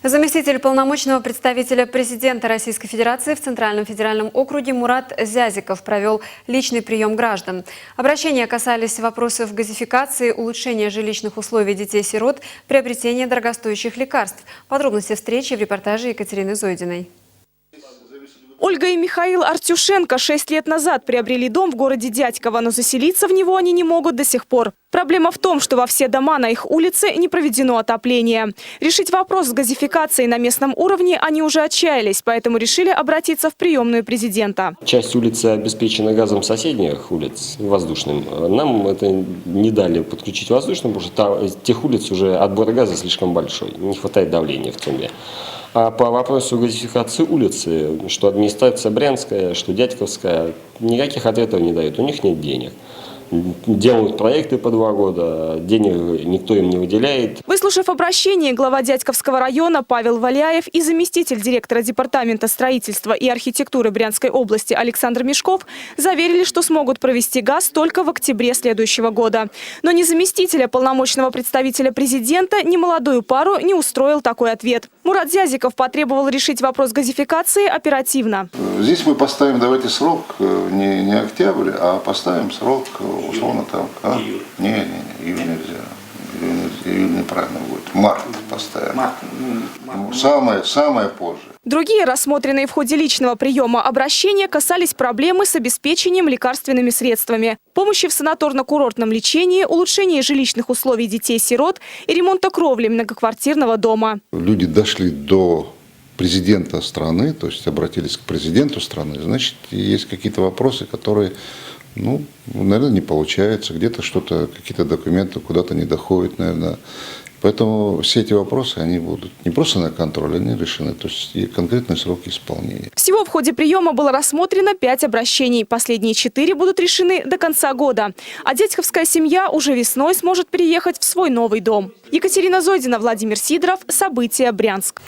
Заместитель полномочного представителя президента Российской Федерации в Центральном федеральном округе Мурат Зязиков провел личный прием граждан. Обращения касались вопросов газификации, улучшения жилищных условий детей-сирот, приобретения дорогостоящих лекарств. Подробности встречи в репортаже Екатерины Зойдиной. Ольга и Михаил Артюшенко 6 лет назад приобрели дом в городе Дятьково, но заселиться в него они не могут до сих пор. Проблема в том, что во все дома на их улице не проведено отопление. Решить вопрос с газификацией на местном уровне они уже отчаялись, поэтому решили обратиться в приемную президента. Часть улицы обеспечена газом соседних улиц, воздушным. Нам это не дали подключить воздушным, потому что тех улиц уже отбор газа слишком большой, не хватает давления в трубе. А по вопросу газификации улицы, что администрация Брянская, что Дятьковская, никаких ответов не дают, у них нет денег. Делают проекты по 2 года, денег никто им не выделяет. Выслушав обращение, глава Дятьковского района Павел Валяев и заместитель директора департамента строительства и архитектуры Брянской области Александр Мешков заверили, что смогут провести газ только в октябре следующего года. Но ни заместителя полномочного представителя президента, ни молодую пару не устроил такой ответ. Мурат Зязиков потребовал решить вопрос газификации оперативно. Здесь мы поставим, давайте срок не октябрь, а поставим срок условно там, июль нельзя. Июль неправильно будет. Март поставим. Самое позже. Другие, рассмотренные в ходе личного приема обращения, касались проблемы с обеспечением лекарственными средствами, помощи в санаторно-курортном лечении, улучшения жилищных условий детей-сирот и ремонта кровли многоквартирного дома. Люди дошли до президента страны, то есть обратились к президенту страны, значит, есть какие-то вопросы, которые, наверное, не получаются, где-то что-то, какие-то документы куда-то не доходят, наверное. Поэтому все эти вопросы, они будут не просто на контроле, они решены, то есть и конкретные сроки исполнения. Всего в ходе приема было рассмотрено 5 обращений. Последние 4 будут решены до конца года. А дятьковская семья уже весной сможет переехать в свой новый дом. Екатерина Зойдина, Владимир Сидоров. События. Брянск.